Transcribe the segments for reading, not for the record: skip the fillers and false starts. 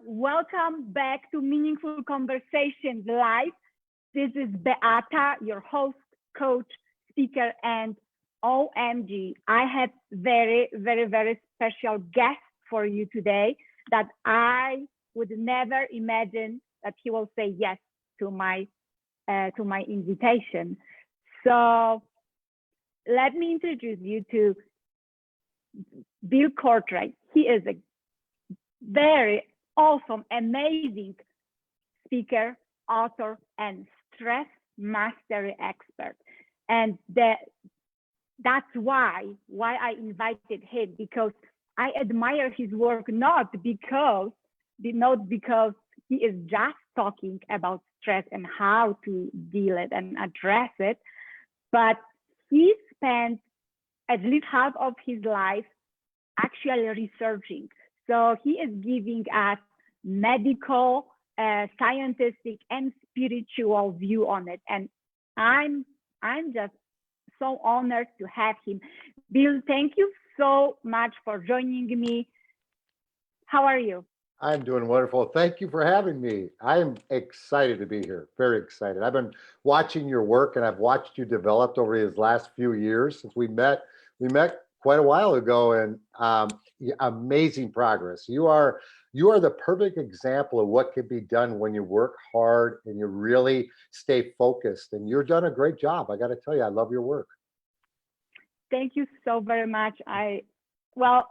Welcome back to Meaningful Conversations Live. This is Beata, your host, coach, speaker, and OMG. I have very special guest for you today that I would never imagine that he will say yes to my invitation. So let me introduce you to Bill Cortright. He is a very awesome, amazing speaker, author, and stress mastery expert. And that's why I invited him, because I admire his work, not because he is just talking about stress and how to deal it and address it, but he spent at least half of his life actually researching. So he is giving us medical, scientific, and spiritual view on it. And I'm just so honored to have him. Bill, thank you so much for joining me. How are you? I'm doing wonderful. Thank you for having me. I'm excited to be here. Very excited. I've been watching your work, and I've watched you develop over these last few years since we met. We met quite a while ago, and amazing progress. You are the perfect example of what can be done when you work hard and you really stay focused. And you've done a great job. I got to tell you, I love your work. Thank you so very much. Well,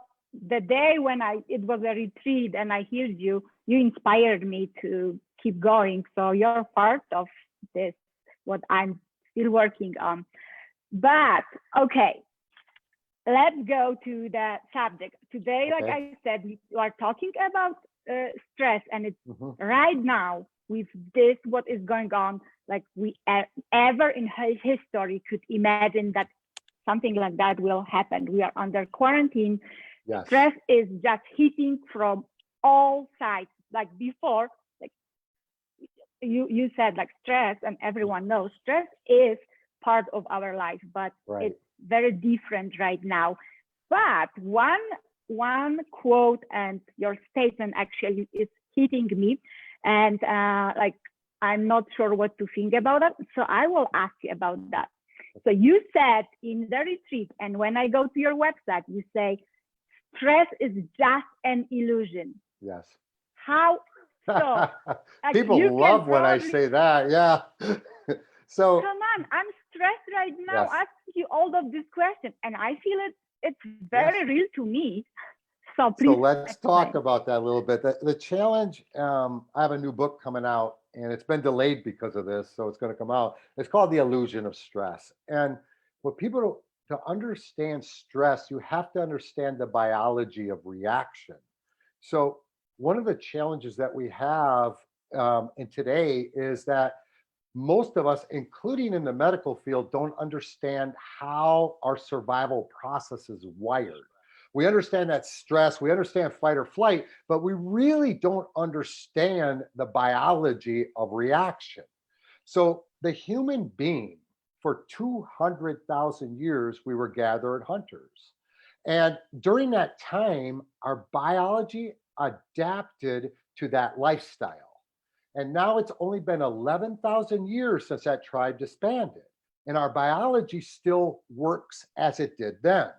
the day when it was a retreat and I heard you inspired me to keep going. So you're part of this, what I'm still working on. But okay, let's go to the subject. Today, like I said, we are talking about stress, and it's right now with this, what is going on, like we ever in history could imagine that something like that will happen. We are under quarantine. Yes. Stress is just hitting from all sides. Like before, like you said, like stress, and everyone knows stress is part of our life, but it's very different right now. But one quote and your statement actually is hitting me, and like I'm not sure what to think about it. So I will ask you about that. So you said in the retreat, and when I go to your website, you say stress is just an illusion. Yes. How so? People love when I say that. Yeah. So come on, I'm stressed right now asking you all of these questions, and I feel it's very real to me. So please. So let's talk about that a little bit. The challenge, I have a new book coming out, and it's been delayed because of this, so it's going to come out. It's called The Illusion of Stress. And what people to understand stress, you have to understand the biology of reaction. So one of the challenges that we have in today is that most of us, including in the medical field, don't understand how our survival process is wired. We understand that stress, we understand fight or flight, but we really don't understand the biology of reaction. So the human being, for 200,000 years, we were gatherer hunters. And during that time, our biology adapted to that lifestyle. And now it's only been 11,000 years since that tribe disbanded. And our biology still works as it did then.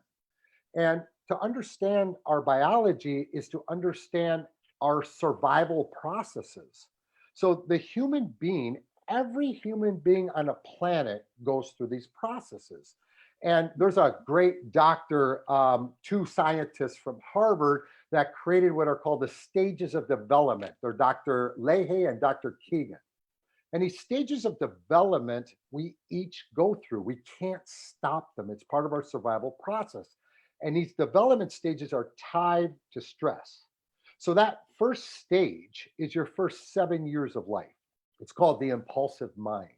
And to understand our biology is to understand our survival processes. So the human being, every human being on a planet goes through these processes. And there's a great doctor, two scientists from Harvard that created what are called the stages of development. They're Dr. Leahy and Dr. Keegan. And these stages of development, we each go through. We can't stop them. It's part of our survival process. And these development stages are tied to stress. So that first stage is your first 7 years of life. It's called the impulsive mind.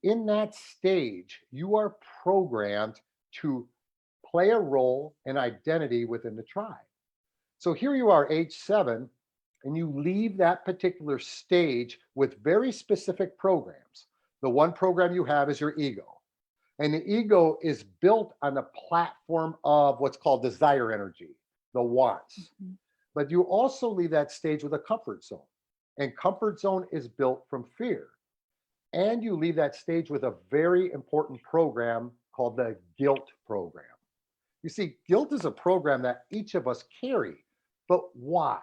In that stage, you are programmed to play a role and identity within the tribe. So here you are, age 7, and you leave that particular stage with very specific programs. The one program you have is your ego. And the ego is built on a platform of what's called desire energy, the wants. But you also leave that stage with a comfort zone. And comfort zone is built from fear. And you leave that stage with a very important program called the guilt program. You see, guilt is a program that each of us carry, but why?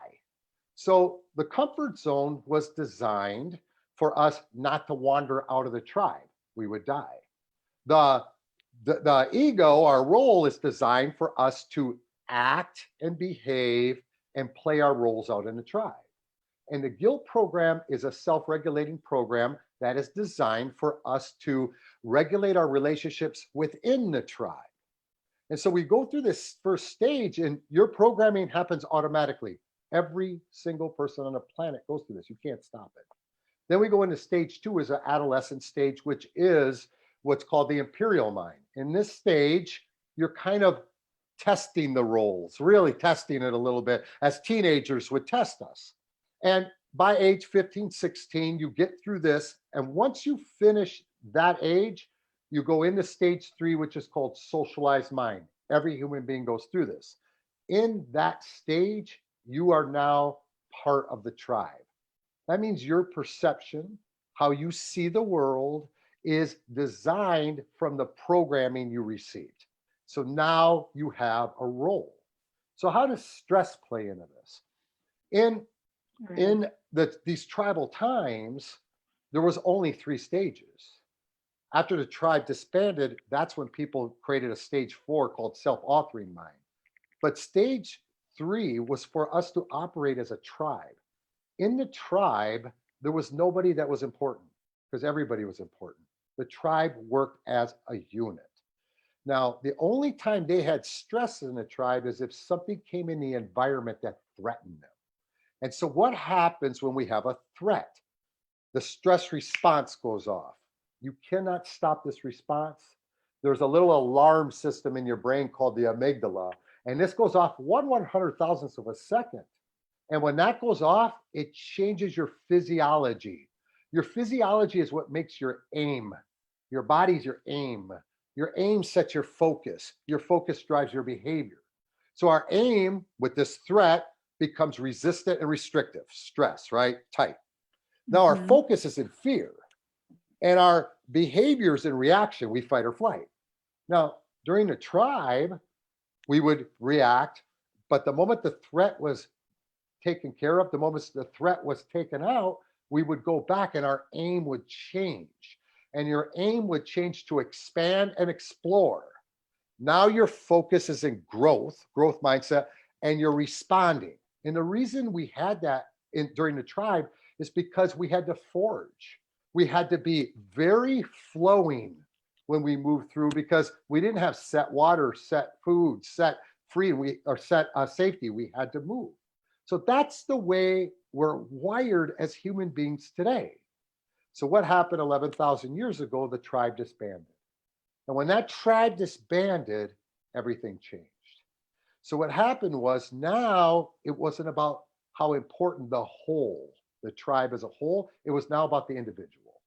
So the comfort zone was designed for us not to wander out of the tribe. We would die. The ego, our role, is designed for us to act and behave and play our roles out in the tribe. And the guilt program is a self-regulating program that is designed for us to regulate our relationships within the tribe. And so we go through this first stage, and your programming happens automatically. Every single person on the planet goes through this. You can't stop it. Then we go into stage 2, is an adolescent stage, which is what's called the imperial mind. In this stage, you're kind of testing the roles, really testing it a little bit, as teenagers would test us. And by age 15, 16, you get through this. And once you finish that age, you go into stage 3, which is called socialized mind. Every human being goes through this. In that stage, you are now part of the tribe. That means your perception, how you see the world, is designed from the programming you received. So now you have a role. So how does stress play into this? In these tribal times, there was only 3 stages. After the tribe disbanded, that's when people created a stage 4 called self-authoring mind. But stage 3 was for us to operate as a tribe. In the tribe, there was nobody that was important because everybody was important. The tribe worked as a unit. Now, the only time they had stress in the tribe is if something came in the environment that threatened them. And so what happens when we have a threat? The stress response goes off. You cannot stop this response. There's a little alarm system in your brain called the amygdala, and this goes off 1/100,000th of a second. And when that goes off, it changes your physiology. Your physiology is what makes your aim. Your body's your aim. Your aim sets your focus. Your focus drives your behavior. So our aim with this threat becomes resistant and restrictive, stress, right? Tight. Now our focus is in fear, and our behaviors in reaction, we fight or flight. Now, during the tribe, we would react, but the moment the threat was taken care of, the moment the threat was taken out, we would go back and our aim would change. And your aim would change to expand and explore. Now your focus is in growth mindset, and you're responding. And the reason we had that during the tribe is because we had to forage. We had to be very flowing when we moved through because we didn't have set water, set food, set free, or set safety. We had to move. So that's the way we're wired as human beings today. So what happened 11,000 years ago? The tribe disbanded. And when that tribe disbanded, everything changed. So what happened was now it wasn't about how important the whole, the tribe as a whole, it was now about the individual.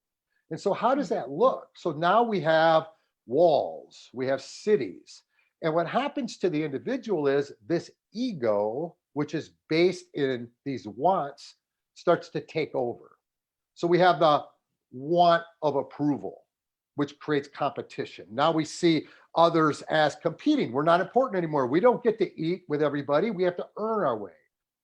And so how does that look? So now we have walls, we have cities. And what happens to the individual is this ego, which is based in these wants, starts to take over. So we have the want of approval, which creates competition. Now we see others as competing. We're not important anymore. We don't get to eat with everybody. We have to earn our way.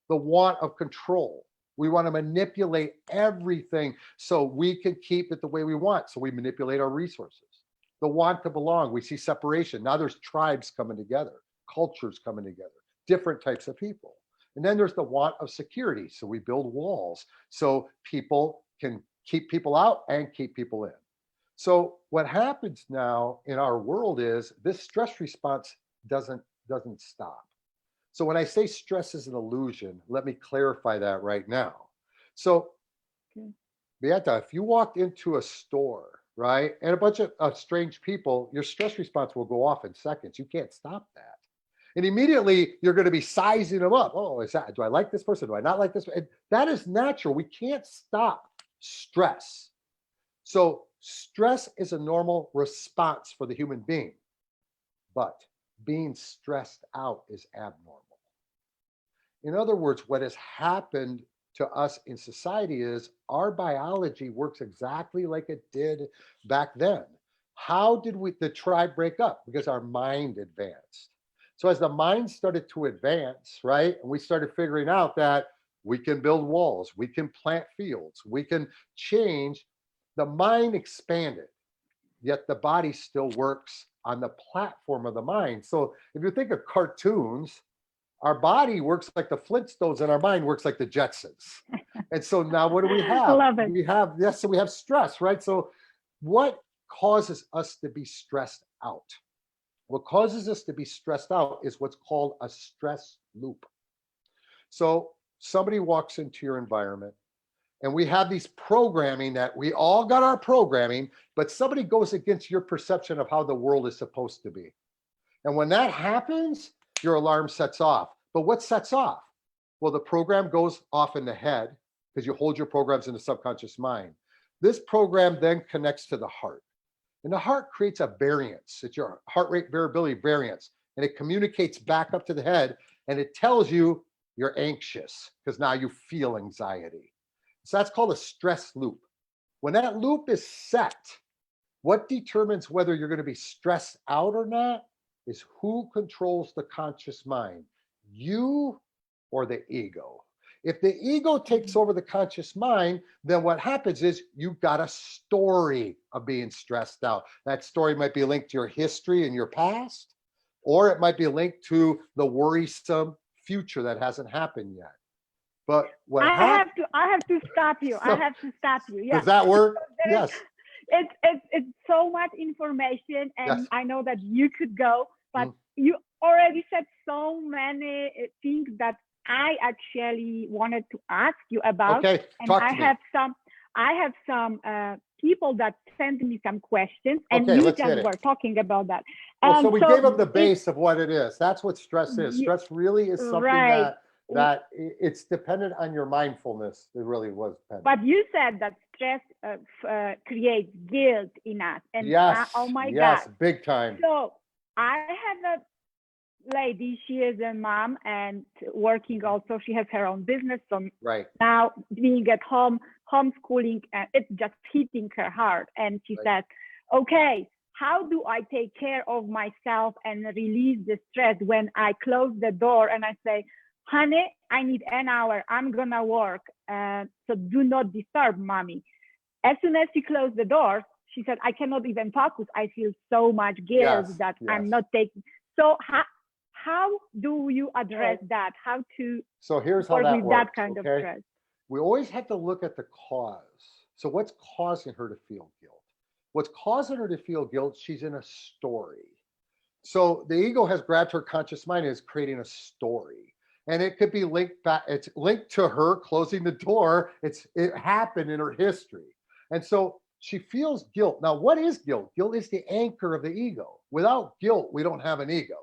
The want of control. We want to manipulate everything so we can keep it the way we want. So we manipulate our resources. The want to belong. We see separation. Now there's tribes coming together, cultures coming together, different types of people. And then there's the want of security. So we build walls so people can keep people out and keep people in. So what happens now in our world is this stress response doesn't stop. So when I say stress is an illusion, let me clarify that right now. So Beata, if you walked into a store, right, and a bunch of strange people, your stress response will go off in seconds. You can't stop that. And immediately you're going to be sizing them up. Oh, do I like this person? Do I not like this? And that is natural. We can't stop stress. So stress is a normal response for the human being, but being stressed out is abnormal. In other words, what has happened to us in society is our biology works exactly like it did back then. How did the tribe break up? Because our mind advanced. So as the mind started to advance, right, and we started figuring out that we can build walls, we can plant fields, we can change, the mind expanded, yet the body still works on the platform of the mind. So if you think of cartoons, our body works like the Flintstones and our mind works like the Jetsons. And so now what do we have? Love it. We have, yes, so we have stress, right? So what causes us to be stressed out? What causes us to be stressed out is what's called a stress loop. So somebody walks into your environment, and we have these programming that we all got our programming, but somebody goes against your perception of how the world is supposed to be. And when that happens, your alarm sets off. But what sets off? Well, the program goes off in the head because you hold your programs in the subconscious mind. This program then connects to the heart. And the heart creates a variance. It's your heart rate variability variance. And it communicates back up to the head, and it tells you you're anxious because now you feel anxiety. So that's called a stress loop. When that loop is set, what determines whether you're going to be stressed out or not is who controls the conscious mind, you or the ego. If the ego takes over the conscious mind, then what happens is you've got a story of being stressed out. That story might be linked to your history and your past, or it might be linked to the worrisome future that hasn't happened yet. But what I have to stop you. I have to stop you. Yeah. Does that work? Yes. It's so much information, and Yes. I know that you could go, but you already said so many things that I actually wanted to ask you about. Okay, and talk I to me. have some people that sent me some questions, and Okay, you let's hit just it. were talking about that. Well, so we gave them the it- base of what it is. That's what stress is. Stress really is something Right. that it's dependent on your mindfulness. It really was dependent. But you said that stress creates guilt in us, and Yes, oh my yes, God, big time. So I have a lady. She is a mom and working also. She has her own business. So Right. now being at home, homeschooling, it's just hitting her hard. And she says, "Okay, how do I take care of myself and release the stress when I close the door and I say, honey, I need an hour. I'm gonna work. So do not disturb mommy." As soon as she closed the door, she said, "I cannot even focus. I feel so much guilt that I'm not taking." So how do you address that? How to So here's how work that with works, that kind of okay? stress? We always have to look at the cause. So what's causing her to feel guilt? What's causing her to feel guilt? She's in a story. So the ego has grabbed her conscious mind and is creating a story. And it could be linked back, it's linked to her closing the door. It happened in her history. And so she feels guilt. Now, what is guilt? Guilt is the anchor of the ego. Without guilt, we don't have an ego.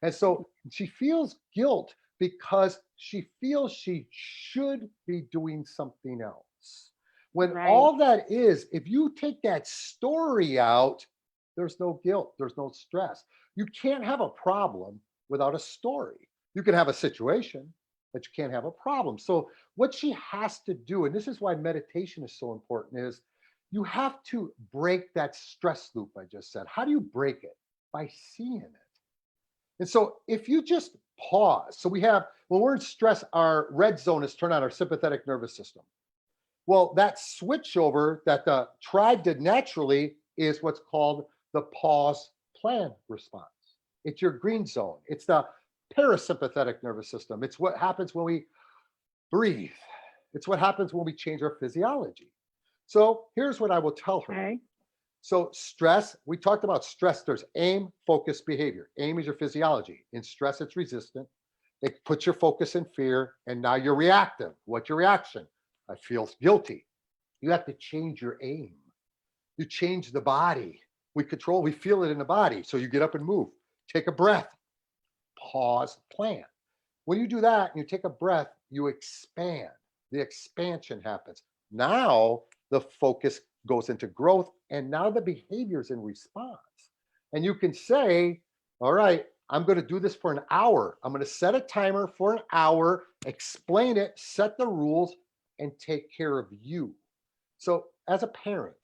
And so she feels guilt because she feels she should be doing something else. When all that is, if you take that story out, there's no guilt, there's no stress. You can't have a problem without a story. You can have a situation, but you can't have a problem. So what she has to do, and this is why meditation is so important, is you have to break that stress loop I just said. How do you break it? By seeing it. And so if you just pause, so we have, when we're in stress, our red zone is turned on, our sympathetic nervous system. Well, that switchover that the tribe did naturally is what's called the pause plan response. It's your green zone. It's the parasympathetic nervous system. It's what happens when we breathe. It's what happens when we change our physiology. So here's what I will tell her. So stress, we talked about stress. There's aim, focus, behavior. Aim is your physiology. In stress, it's resistant. It puts your focus in fear, and now you're reactive. What's your reaction? I feel guilty. You have to change your aim. You change the body. We feel it in the body. So you get up and move. Take a breath. Pause, plan. When you do that and you take a breath, you expand. The expansion happens. Now the focus goes into growth, and now the behavior is in response. And you can say, all right, I'm going to do this for an hour. I'm going to set a timer for an hour, explain it, set the rules, and take care of you. So as a parent,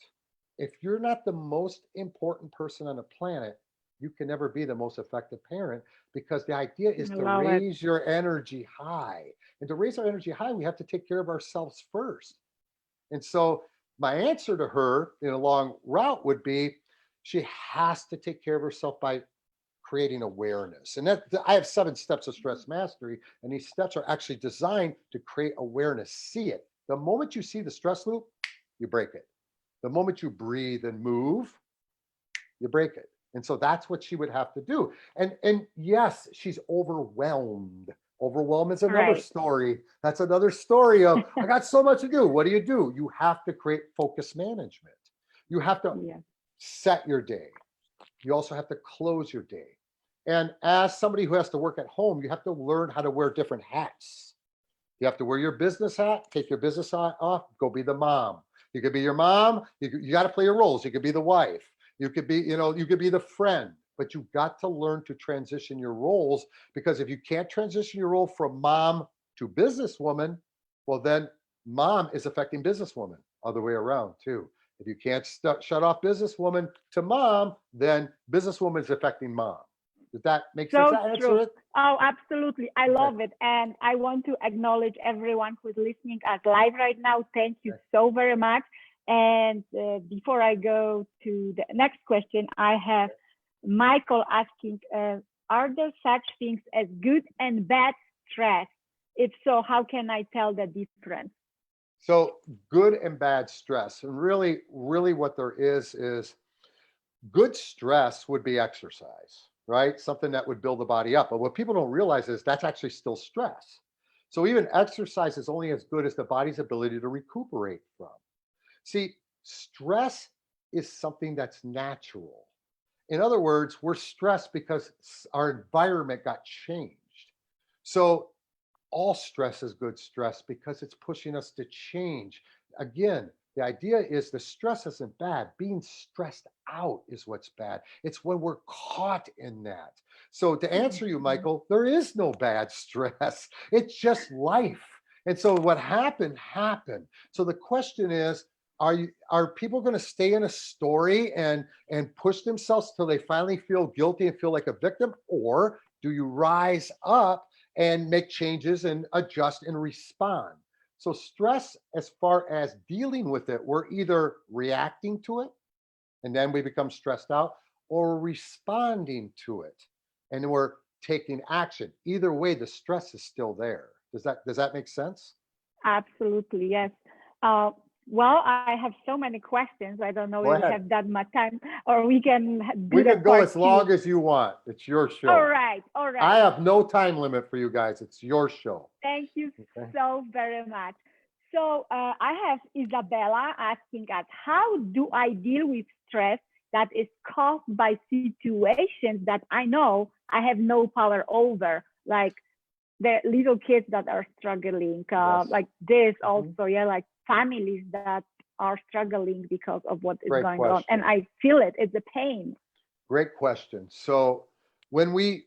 if you're not the most important person on the planet, you can never be the most effective parent, because the idea is I to love it. raise your energy high. And to raise our energy high, we have to take care of ourselves first. And so my answer to her in a long route would be, she has to take care of herself by creating awareness. And that, I have 7 steps of stress mastery, and these steps are actually designed to create awareness. See it. The moment you see the stress loop, you break it. The moment you breathe and move, you break it. And so that's what she would have to do. And yes, she's overwhelmed. Overwhelm is another Right. story. That's another story of, I got so much to do. What do? You have to create focus management. You have to Yeah. set your day. You also have to close your day. And as somebody who has to work at home, you have to learn how to wear different hats. You have to wear your business hat, take your business hat off, go be the mom. You could be your mom. You got to play your roles. You could be the wife. You could be, you could be the friend, but you've got to learn to transition your roles, because if you can't transition your role from mom to businesswoman, well, then mom is affecting businesswoman, other way around too. If you can't shut off businesswoman to mom, then businesswoman is affecting mom. Does that make sense? So That answer true. it? Oh, absolutely. I Okay. love it. And I want to acknowledge everyone who's listening us live right now. Thank you Okay. so very much. And before I go to the next question, I have Michael asking, are there such things as good and bad stress? If so, how can I tell the difference? So good and bad stress. And really, really what there is good stress would be exercise, right? Something that would build the body up. But what people don't realize is that's actually still stress. So even exercise is only as good as the body's ability to recuperate from. See, stress is something that's natural. In other words, we're stressed because our environment got changed. So all stress is good stress because it's pushing us to change. Again, the idea is the stress isn't bad. Being stressed out is what's bad. It's when we're caught in that. So to answer you, Mhm. Michael, there is no bad stress. It's just life. And so what happened happened. So the question is, are people going to stay in a story and push themselves till they finally feel guilty and feel like a victim, or do you rise up and make changes and adjust and respond? So stress, as far as dealing with it, we're either reacting to it and then we become stressed out, or responding to it and we're taking action. Either way, the stress is still there. Does that make sense? Absolutely, yes. Uh, well, I have so many questions. I don't know Go if we ahead. have that much time, or we can We do the can go part as two. long as you want. It's your All show. right, all I right. have no time limit for you guys. It's your show. Thank you Okay. so very much. So I have Isabella asking us, how do I deal with stress that is caused by situations that I know I have no power over, like the little kids that are struggling, Yes. like this Mhm. also, yeah, like families that are struggling because of what is Great going on. And question. I feel it, it's a pain. Great question. So when we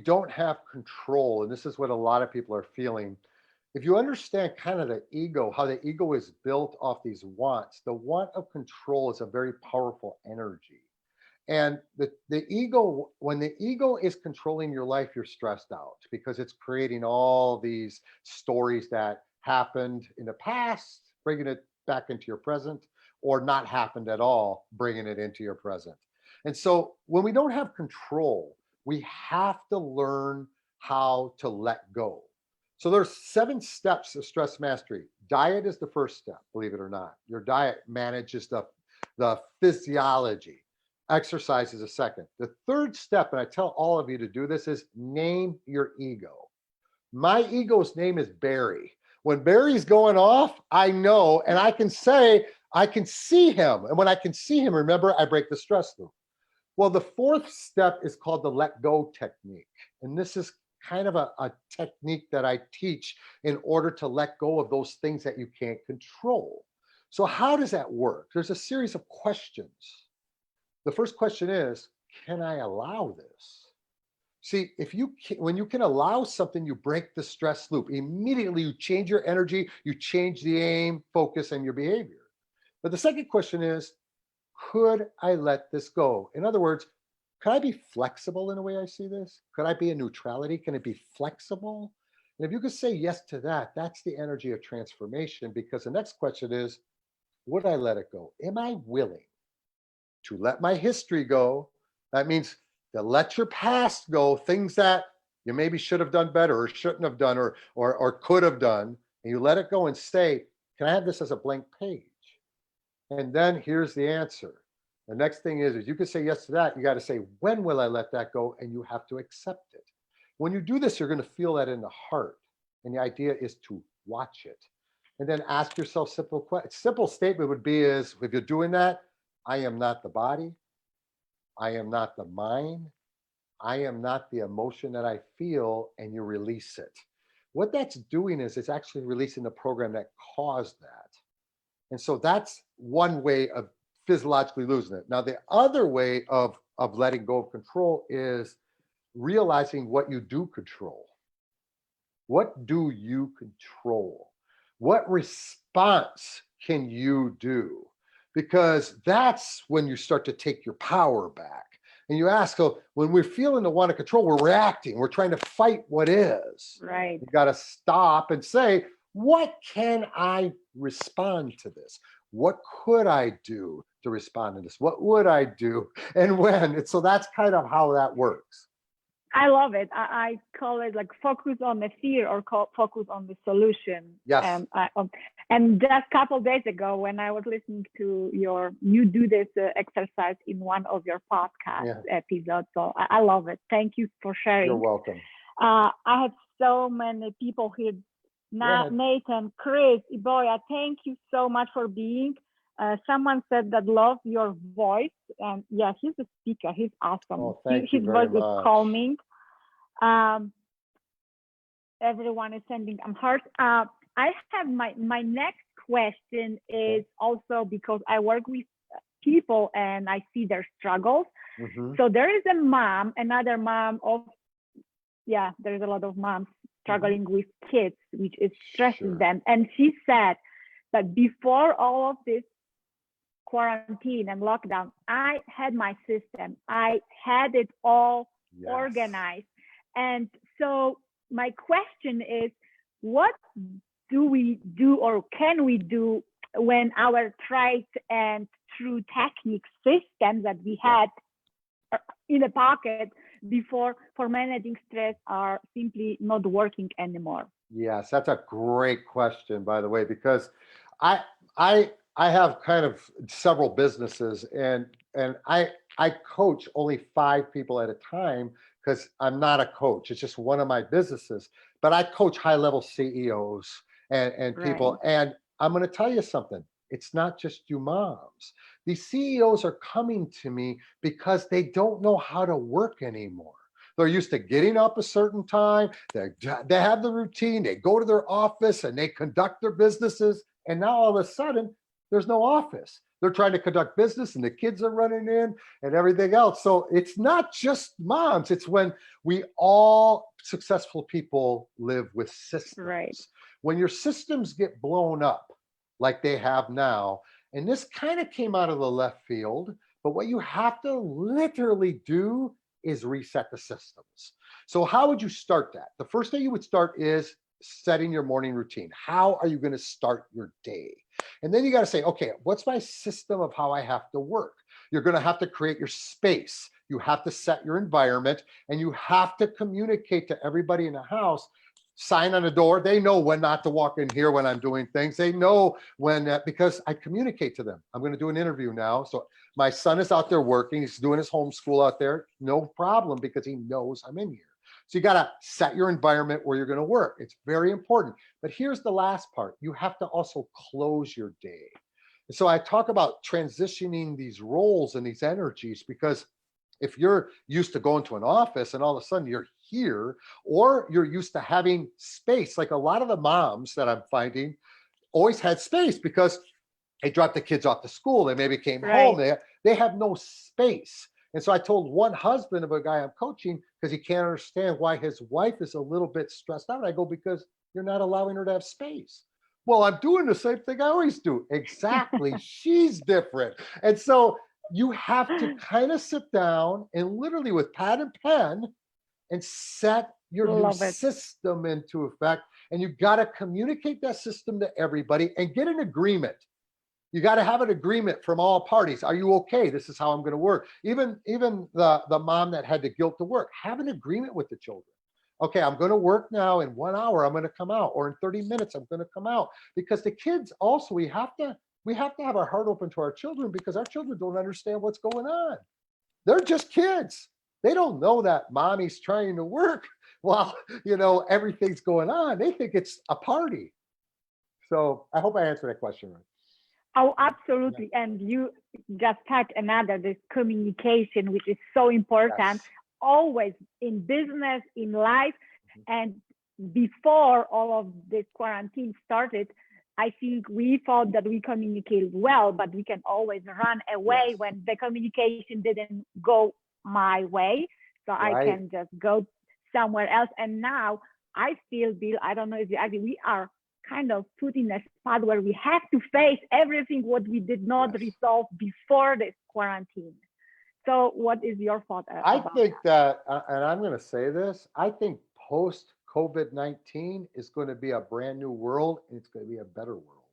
don't have control, and this is what a lot of people are feeling, if you understand kind of the ego, how the ego is built off these wants, the want of control is a very powerful energy. And the ego, when the ego is controlling your life, you're stressed out because it's creating all these stories that happened in the past, bringing it back into your present, or not happened at all, bringing it into your present. And so when we don't have control, we have to learn how to let go. So there's 7 steps of stress mastery. Diet is the first step, believe it or not. Your diet manages the physiology. Exercise is a second. The third step, and I tell all of you to do this, is name your ego. My ego's name is Barry. When Barry's going off, I know, and I can say, I can see him. And when I can see him, remember, I break the stress loop. Well, the fourth step is called the let go technique. And this is kind of a technique that I teach in order to let go of those things that you can't control. So, how does that work? There's a series of questions. The first question is, can I allow this? See, when you can allow something, you break the stress loop. Immediately, you change your energy, you change the aim, focus, and your behavior. But the second question is, could I let this go? In other words, could I be flexible in the way I see this? Could I be in neutrality? Can it be flexible? And if you could say yes to that, that's the energy of transformation. Because the next question is, would I let it go? Am I willing to let my history go? That means to let your past go, things that you maybe should have done better or shouldn't have done or could have done, and you let it go and say, can I have this as a blank page? And then here's the answer. The next thing is you can say yes to that. You got to say, when will I let that go? And you have to accept it. When you do this, you're going to feel that in the heart. And the idea is to watch it. And then ask yourself simple statement would be is, if you're doing that, I am not the body. I am not the mind. I am not the emotion that I feel, and you release it. What that's doing is it's actually releasing the program that caused that. And so that's one way of physiologically losing it. Now, the other way of letting go of control is realizing what you do control. What do you control? What response can you do? Because that's when you start to take your power back. And you ask, so when we're feeling the want to control, we're reacting. We're trying to fight what is. Right. You got to stop and say, what can I respond to this? What could I do to respond to this? What would I do and when? And so that's kind of how that works. I love it. I call it like focus on the fear or focus on the solution. Yes. And just a couple of days ago, when I was listening to you do this exercise in one of your podcast episodes. So I love it. Thank you for sharing. You're welcome. I have so many people here now. Nathan, Chris, Iboya, thank you so much for being. Someone said that love your voice, and yeah, he's a speaker. He's awesome. Oh, thank His you very voice is much. calming. Everyone is sending hearts. I have my next question is also because I work with people and I see their struggles. Mm-hmm. So there is another mom there's a lot of moms struggling with kids, which is stressing them. And she said that before all of this quarantine and lockdown, I had my system. I had it all organized. And so my question is, what do we do or can we do when our tried and true technique systems that we had in the pocket before for managing stress are simply not working anymore? Yes, that's a great question, by the way, because I have kind of several businesses and I coach only 5 people at a time because I'm not a coach. It's just one of my businesses, but I coach high-level CEOs and people. And I'm going to tell you something. It's not just you moms. These CEOs are coming to me because they don't know how to work anymore. They're used to getting up a certain time. They have the routine. They go to their office and they conduct their businesses. And now all of a sudden, there's no office. They're trying to conduct business and the kids are running in and everything else. So it's not just moms. It's when we all successful people live with systems. Right. When your systems get blown up like they have now, and this kind of came out of the left field, but what you have to literally do is reset the systems. So how would you start that? The first thing you would start is setting your morning routine. How are you going to start your day? And then you got to say, okay, what's my system of how I have to work? You're going to have to create your space. You have to set your environment and you have to communicate to everybody in the house. Sign on the door. They know when not to walk in here when I'm doing things. They know when, because I communicate to them. I'm going to do an interview now. So my son is out there working. He's doing his homeschool out there. No problem because he knows I'm in here. So you got to set your environment where you're going to work. It's very important. But here's the last part. You have to also close your day. So I talk about transitioning these roles and these energies because if you're used to going to an office and all of a sudden you're here, or you're used to having space, like a lot of the moms that I'm finding always had space because they dropped the kids off to school. They maybe came home. They have no space. And so I told one husband of a guy I'm coaching because he can't understand why his wife is a little bit stressed out. I go, because you're not allowing her to have space. Well, I'm doing the same thing I always do. Exactly. She's different. And so you have to kind of sit down and literally with pad and pen and set your new Love it. system into effect. And you got to communicate that system to everybody and get an agreement. You got to have an agreement from all parties. Are you okay? This is how I'm going to work. Even the mom that had the guilt to work, have an agreement with the children. Okay, I'm going to work now. In 1 hour, I'm going to come out, or in 30 minutes, I'm going to come out. Because the kids also, we have to have our heart open to our children, because our children don't understand what's going on. They're just kids. They don't know that mommy's trying to work while, everything's going on. They think it's a party. So I hope I answered that question right. Oh, absolutely. Yeah. And you just touched another, this communication, which is so important, yes. Always in business, in life. And before all of this quarantine started, I think we thought that we communicated well, but we can always run away, yes. When the communication didn't go my way. So right. I can just go somewhere else. And now I feel, Bill, I don't know if you agree, we are kind of put in a spot where we have to face everything what we did not, yes. resolve before this quarantine. So what is your thought about I think that, and I'm going to say this, I think post COVID-19 is going to be a brand new world, and it's going to be a better world.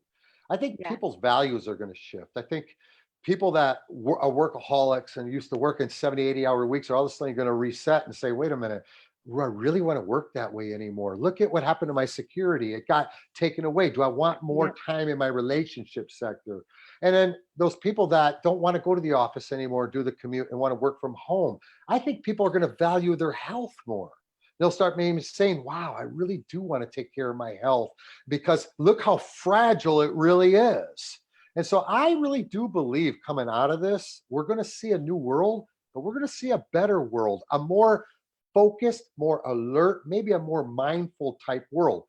I think, yes. People's values are going to shift. I think people that are workaholics and used to work in 70, 80-hour weeks are all of a sudden going to reset and say, wait a minute, do I really want to work that way anymore? Look at what happened to my security. It got taken away. Do I want more time in my relationship sector? And then those people that don't want to go to the office anymore, do the commute and want to work from home. I think people are going to value their health more. They'll start maybe saying, wow, I really do want to take care of my health, because look how fragile it really is. And so I really do believe coming out of this, we're going to see a new world, but we're going to see a better world, a more focused, more alert, maybe a more mindful type world.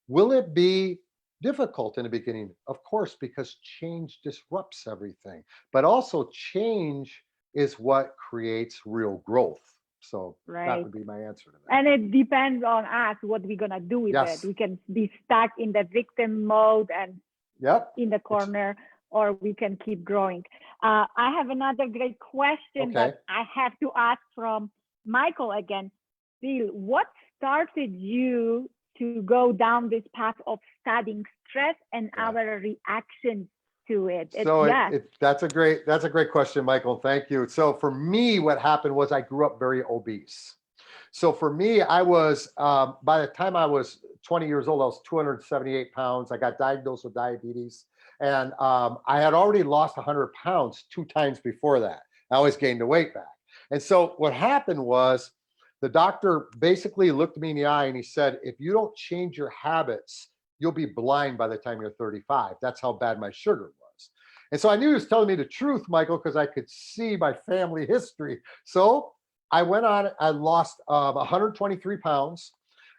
Will it be difficult in the beginning? Of course, because change disrupts everything, but also change is what creates real growth. So right. That would be my answer to that. And it depends on us what we're going to do with yes. it. We can be stuck in the victim mode and yep. in the corner, or we can keep growing. I have another great question that I have to ask from Michael again. Bill, what started you to go down this path of studying stress and our reactions to it? That's a great question, Michael. Thank you. So for me, what happened was I grew up very obese. So for me, I was, by the time I was 20 years old, I was 278 pounds. I got diagnosed with diabetes, and I had already lost 100 pounds 2 times before that. I always gained the weight back. And so what happened was, the doctor basically looked me in the eye and he said, if you don't change your habits, you'll be blind by the time you're 35. That's how bad my sugar was. And so I knew he was telling me the truth, Michael, because I could see my family history. So I went on, I lost 123 pounds.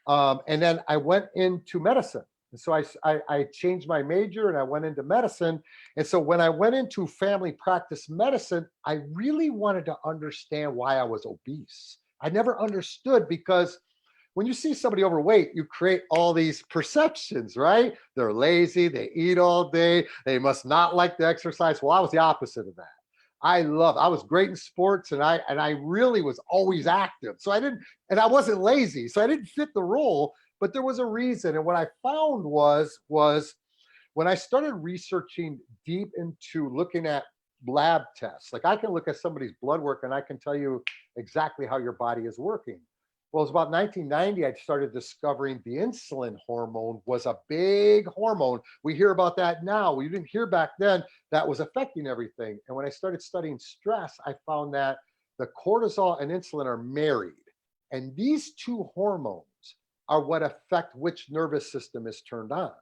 And then I went into medicine. And so I changed my major and I went into medicine. And so when I went into family practice medicine, I really wanted to understand why I was obese. I never understood, because when you see somebody overweight, you create all these perceptions, right? They're lazy, they eat all day, they must not like to exercise. Well, I was the opposite of that. I was great in sports, and I really was always active. So I wasn't lazy, so I didn't fit the role, but there was a reason. And what I found was when I started researching deep into looking at lab tests, like I can look at somebody's blood work and I can tell you exactly how your body is working. Well, it was about 1990, I started discovering the insulin hormone was a big hormone. We hear about that now. We didn't hear back then that was affecting everything. And when I started studying stress, I found that the cortisol and insulin are married. And these 2 hormones are what affect which nervous system is turned on.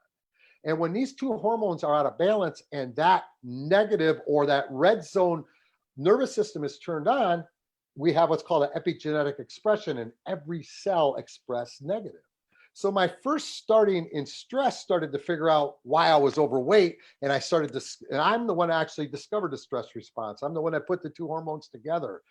And when these 2 hormones are out of balance and that negative or that red zone nervous system is turned on, we have what's called an epigenetic expression, and every cell express negative. So my first starting in stress started to figure out why I was overweight, and and I'm the one that actually discovered the stress response. I'm the one that put the 2 hormones together.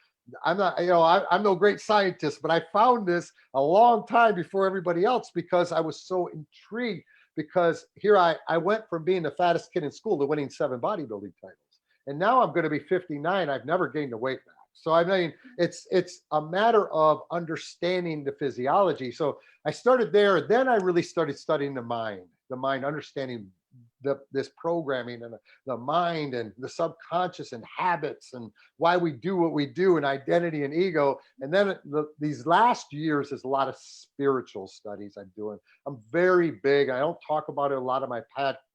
I'm not, I'm no great scientist, but I found this a long time before everybody else because I was so intrigued. Because here I went from being the fattest kid in school to winning 7 bodybuilding titles. And now I'm going to be 59. I've never gained the weight back. So I mean, it's a matter of understanding the physiology. So I started there. Then I really started studying the mind, understanding this programming and the mind and the subconscious and habits and why we do what we do and identity and ego. And then these last years is a lot of spiritual studies I'm doing. I'm very big. I don't talk about it a lot of my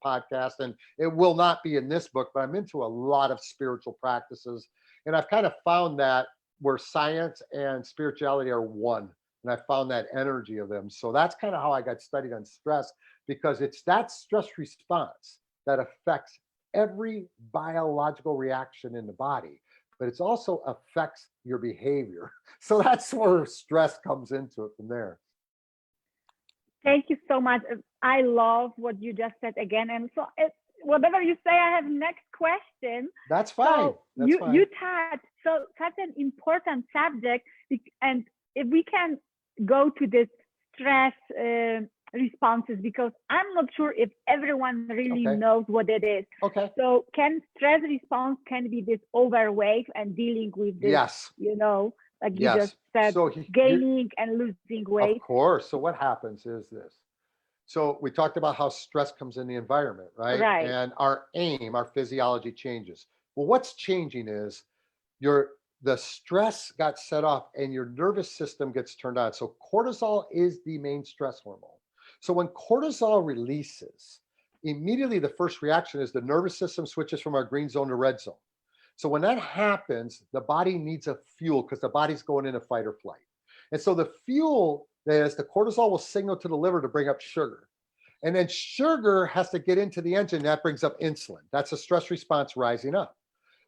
podcast, and it will not be in this book, but I'm into a lot of spiritual practices. And I've kind of found that where science and spirituality are one. And I found that energy of them. So that's kind of how I got studied on stress, because it's that stress response that affects every biological reaction in the body, but it also affects your behavior. So that's where stress comes into it from there. Thank you so much. I love what you just said again. And so whatever you say, I have next question. That's fine. So you touched such an important subject, and if we can go to this stress responses, because I'm not sure if everyone really knows what it is. Okay. So stress response can be this overweight and dealing with this, yes. Like you just said, so gaining and losing weight. Of course. So what happens is this. So we talked about how stress comes in the environment, right? Right. And our physiology changes. Well, what's changing is the stress got set off and your nervous system gets turned on. So cortisol is the main stress hormone. So when cortisol releases, immediately the first reaction is the nervous system switches from our green zone to red zone. So when that happens, the body needs a fuel because the body's going into fight or flight. And so the fuel is the cortisol will signal to the liver to bring up sugar. And then sugar has to get into the engine. That brings up insulin. That's a stress response rising up.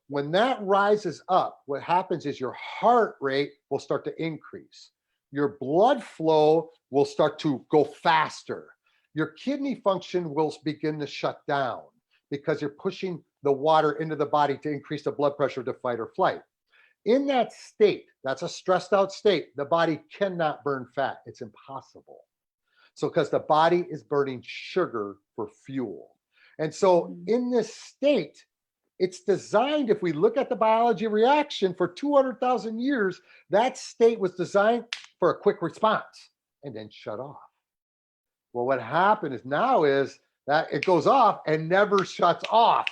When that rises up, what happens is your heart rate will start to increase. Your blood flow will start to go faster. Your kidney function will begin to shut down because you're pushing the water into the body to increase the blood pressure to fight or flight. In that state, that's a stressed out state, the body cannot burn fat. It's impossible. So because the body is burning sugar for fuel. And so in this state, it's designed, if we look at the biology reaction for 200,000 years, that state was designed for a quick response and then shut off. Well, what happened is that it goes off and never shuts off.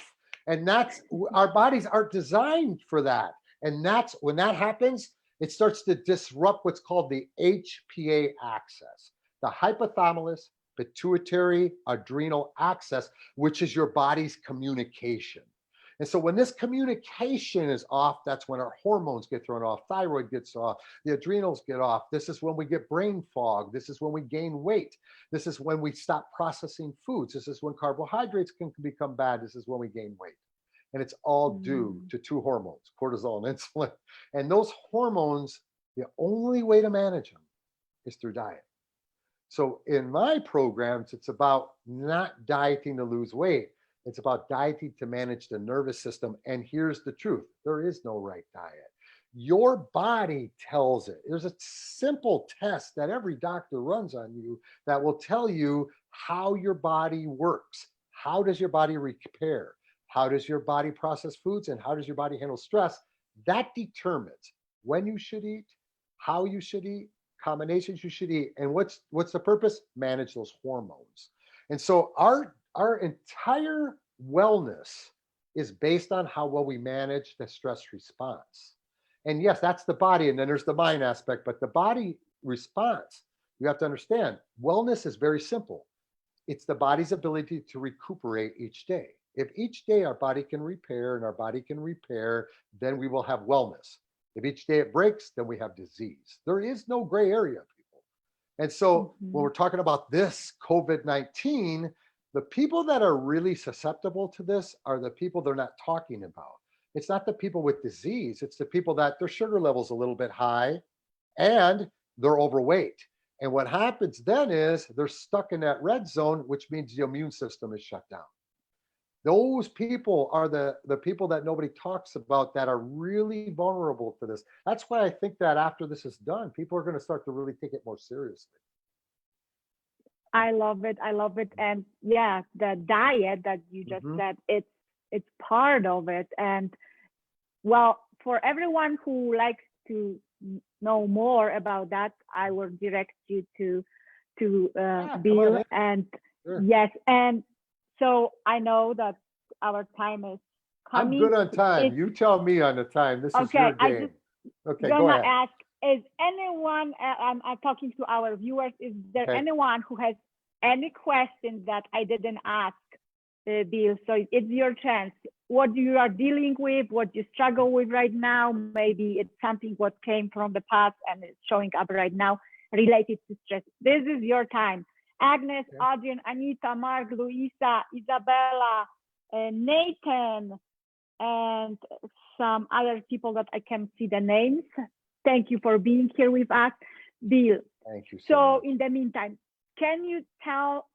And that's, our bodies aren't designed for that. And that's when that happens, it starts to disrupt what's called the HPA axis, the hypothalamus pituitary adrenal axis, which is your body's communication. And so when this communication is off, that's when our hormones get thrown off, thyroid gets off, the adrenals get off. This is when we get brain fog. This is when we gain weight. This is when we stop processing foods. This is when carbohydrates can become bad. This is when we gain weight. And it's all due to 2 hormones, cortisol and insulin. And those hormones, the only way to manage them is through diet. So in my programs, it's about not dieting to lose weight. It's about dieting to manage the nervous system. And here's the truth. There is no right diet. Your body tells it. There's a simple test that every doctor runs on you that will tell you how your body works. How does your body repair? How does your body process foods? And how does your body handle stress? That determines when you should eat, how you should eat, combinations you should eat. And what's the purpose? Manage those hormones. And so our entire wellness is based on how well we manage the stress response. And yes, that's the body. And then there's the mind aspect, but the body response, you have to understand, wellness is very simple. It's the body's ability to recuperate each day. If each day our body can repair and our body can repair, then we will have wellness. If each day it breaks, then we have disease. There is no gray area, people. And so when we're talking about this COVID-19, the people that are really susceptible to this are the people they're not talking about. It's not the people with disease. It's the people that their sugar level's a little bit high and they're overweight. And what happens then is they're stuck in that red zone, which means the immune system is shut down. Those people are the people that nobody talks about that are really vulnerable to this. That's why I think that after this is done, people are going to start to really take it more seriously. I love it. I love it. And yeah, the diet that you just Mhm. said, it's part of it. And well, for everyone who likes to know more about that, I will direct you to Yeah, come on Bill. in. And Sure. yes, and so I know that our time is I'm coming. good on time. It's You tell me on the time. This is okay. your I just game. Okay, go gonna ahead. ask: is anyone? I'm talking to our viewers. Is there Okay. anyone who has any questions that I didn't ask, Bill? So it's your chance. What you are dealing with, what you struggle with right now. Maybe it's something what came from the past and it's showing up right now related to stress. This is your time. Agnes, Okay. Adrian, Anita, Mark, Luisa, Isabella, Nathan, and some other people that I can see the names. Thank you for being here with us, Bill. Thank you so So much. in the meantime, can you tell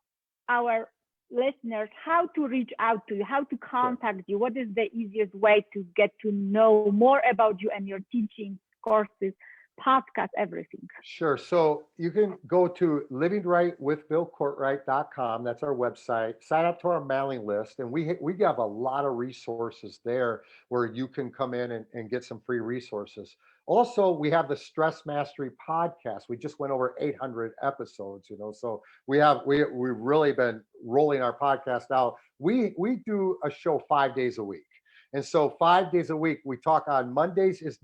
our listeners how to reach out to you, how to contact you? What is the easiest way to get to know more about you and your teaching, courses, podcast, everything? Sure. So you can go to livingrightwithbillcortright.com. That's our website. Sign up to our mailing list, and we have a lot of resources there where you can come in and get some free resources. Also, we have the Stress Mastery podcast. We just went over 800 episodes, so we've really been rolling our podcast out. We do a show 5 days a week. And so 5 days a week, we talk on Mondays is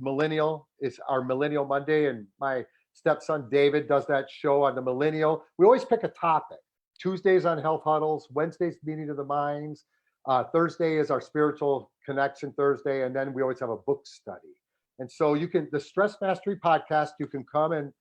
our Millennial Monday. And my stepson David does that show on the Millennial. We always pick a topic. Tuesdays on Health Huddles, Wednesdays Meeting of the Minds. Thursday is our Spiritual Connection Thursday. And then we always have a book study. And so the Stress Mastery podcast, you can come and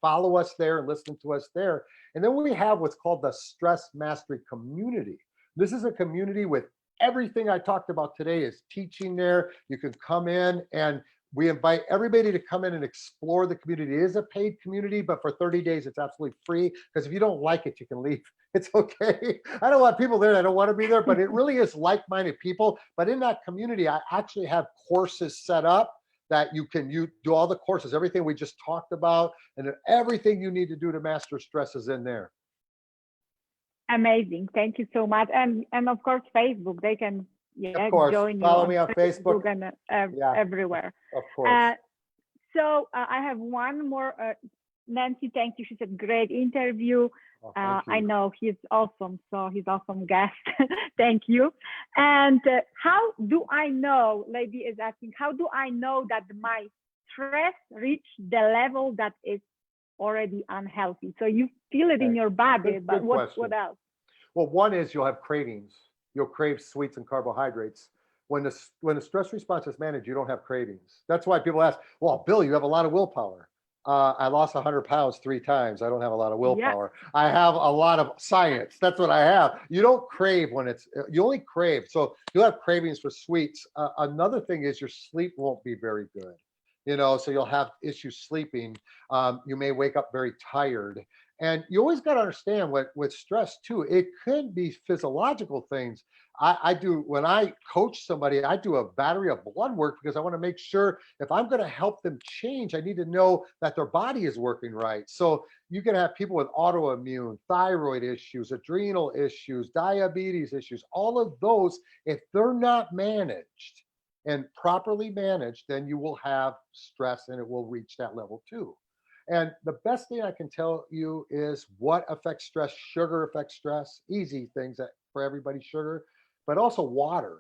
follow us there and listen to us there. And then we have what's called the Stress Mastery Community. This is a community with everything I talked about today is teaching there. You can come in, and we invite everybody to come in and explore the community. It is a paid community, but for 30 days, it's absolutely free. Because if you don't like it, you can leave. It's okay. I don't want people there that don't want to be there, but it really is like-minded people. But in that community, I actually have courses set up that you do all the courses, everything we just talked about, and everything you need to do to master stress is in there. Amazing. Thank you so much. And of course, Facebook, they can Of course, join you follow on me on Facebook. and Yeah, everywhere. of course. So I have one more. Nancy, thank you. She said, great interview. Oh, thank you. I know he's awesome. So he's awesome guest. Thank you. And how do I know, lady is asking, how do I know that my stress reached the level that is already unhealthy? So you feel it in your body, but what else? Well, one is you'll have cravings. You'll crave sweets and carbohydrates. When the stress response is managed, you don't have cravings. That's why people ask, well, Bill, you have a lot of willpower. I lost 100 pounds 3 times. I don't have a lot of willpower. Yeah. I have a lot of science. That's what I have. You don't crave you only crave. So you'll have cravings for sweets. Another thing is your sleep won't be very good. So you'll have issues sleeping. You may wake up very tired. And you always got to understand with stress too, it could be physiological things. I do, when I coach somebody, I do a battery of blood work because I want to make sure if I'm going to help them change, I need to know that their body is working right. So you can have people with autoimmune, thyroid issues, adrenal issues, diabetes issues, all of those, if they're not managed and properly managed, then you will have stress and it will reach that level too. And the best thing I can tell you is what affects stress. Sugar affects stress. Easy things that for everybody, sugar, but also water.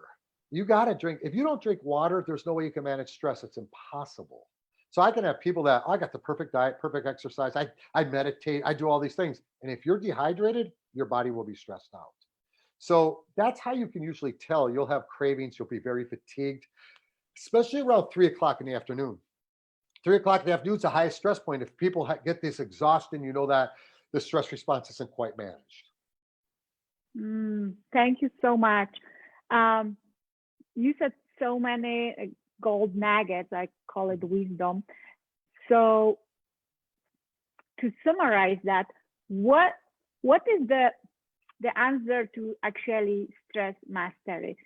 You got to drink. If you don't drink water, there's no way you can manage stress. It's impossible. So I can have people that I got the perfect diet, perfect exercise. I meditate. I do all these things. And if you're dehydrated, your body will be stressed out. So that's how you can usually tell. You'll have cravings. You'll be very fatigued, especially around 3 o'clock in the afternoon. 3 o'clock in the afternoon is the highest stress point. If people get this exhaustion, you know that the stress response isn't quite managed. Thank you so much. You said so many gold nuggets, I call it wisdom. So to summarize that, what is the the answer to actually stress mastery.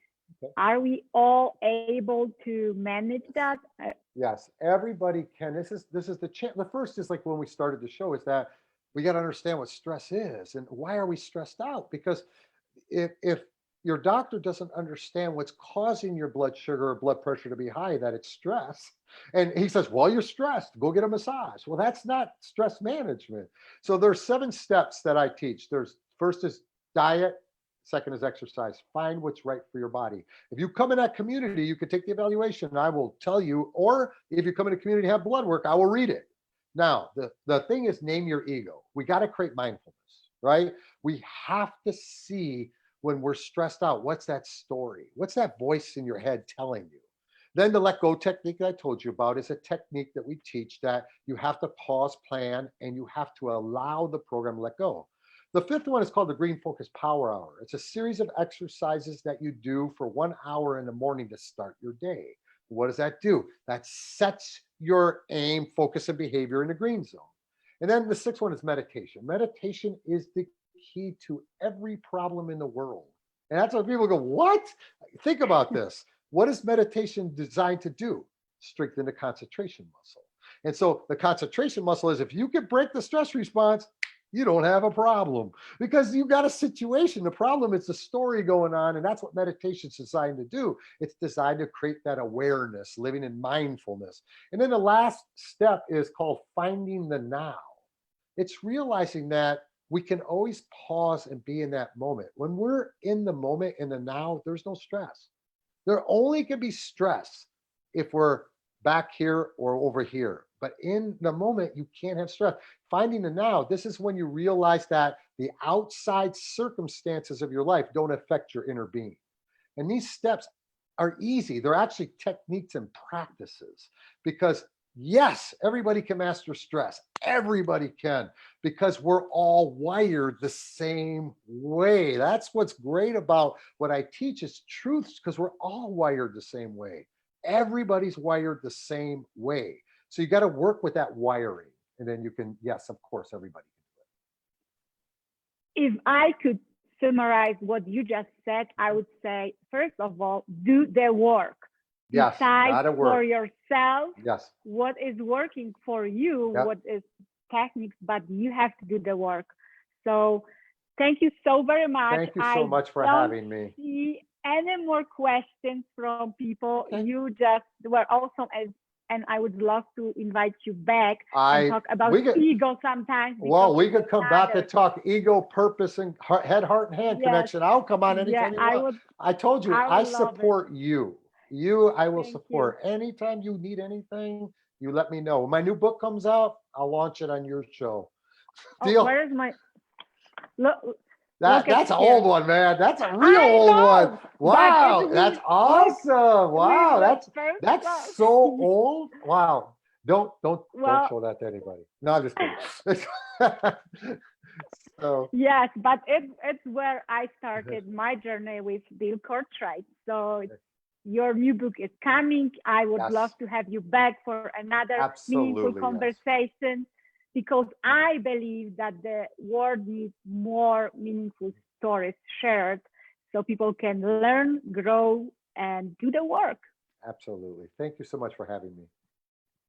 Okay. Are we all able to manage that? Yes, everybody can. This is the first is like when we started the show, is that we got to understand what stress is and why are we stressed out? Because if your doctor doesn't understand what's causing your blood sugar or blood pressure to be high, that it's stress, and he says, well, you're stressed, go get a massage. Well, that's not stress management. So there's 7 steps that I teach. There's first is diet, second is exercise. Find what's right for your body. If you come in that community, you can take the evaluation and I will tell you, or if you come in a community have blood work, I will read it. Now, the thing is name your ego. We got to create mindfulness, right? We have to see when we're stressed out, what's that story? What's that voice in your head telling you? Then the let go technique that I told you about is a technique that we teach that you have to pause, plan, and you have to allow the program to let go. The 5th one is called the Green Focus Power Hour. It's a series of exercises that you do for 1 hour in the morning to start your day. What does that do? That sets your aim, focus, and behavior in the green zone. And then the 6th one is meditation. Meditation is the key to every problem in the world. And that's why people go, what? Think about this. What is meditation designed to do? Strengthen the concentration muscle. And so the concentration muscle is if you can break the stress response, you don't have a problem because you've got a situation. The problem is the story going on, and that's what meditation is designed to do. It's designed to create that awareness, living in mindfulness. And then the last step is called finding the now. It's realizing that we can always pause and be in that moment. When we're in the moment, in the now, there's no stress. There only can be stress if we're back here or over here. But in the moment, you can't have stress. Finding the now, this is when you realize that the outside circumstances of your life don't affect your inner being. And these steps are easy. They're actually techniques and practices because yes, everybody can master stress. Everybody can, because we're all wired the same way. That's what's great about what I teach is truths, because we're all wired the same way. Everybody's wired the same way. So you got to work with that wiring. And then you can, yes, of course, everybody can do it. If I could summarize what you just said, I would say, first of all, do the work. Yes, decide for yourself yes. what is working for you, Yep. what is techniques, but you have to do the work. So thank you so very much. Thank you so much for having me. See any more questions from people? Okay. You just were awesome, and I would love to invite you back and talk about ego sometimes. Well, we could come back and talk ego, purpose, and head, heart, and hand connection. I'll come on anytime you want. I told you, I support you. I will support. Anytime you need anything, you let me know. When my new book comes out, I'll launch it on your show. Deal. Where's my look? That's an old one, man. That's a real old one. Wow, that's awesome. Wow, that's so old. Wow. Don't show that to anybody. No, I'm just kidding. So yes, but it's where I started my journey with Bill Cortright. So your new book is coming. I would love to have you back for another meaningful conversation, because I believe that the world needs more meaningful stories shared so people can learn, grow, and do the work. Absolutely. Thank you so much for having me.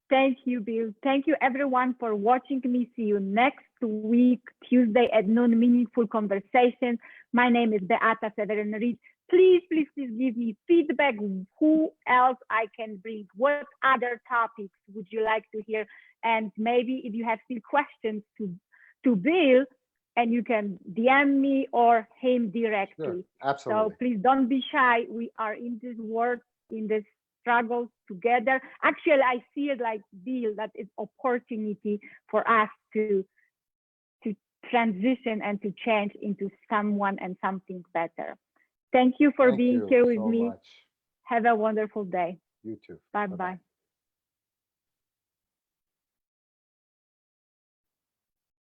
Thank you, Bill. Thank you, everyone, for watching me. See you next week, Tuesday at noon, Meaningful Conversations. My name is Beata Seweryn-Reid. Please give me feedback. Who else I can bring? What other topics would you like to hear? And maybe if you have still questions to Bill, and you can DM me or him directly. Sure, absolutely. So please don't be shy. We are in this world, in this struggle together. Actually, I see it like Bill, that it's opportunity for us to transition and to change into someone and something better. Thank you for being here with me. Have a wonderful day. You too. Bye-bye.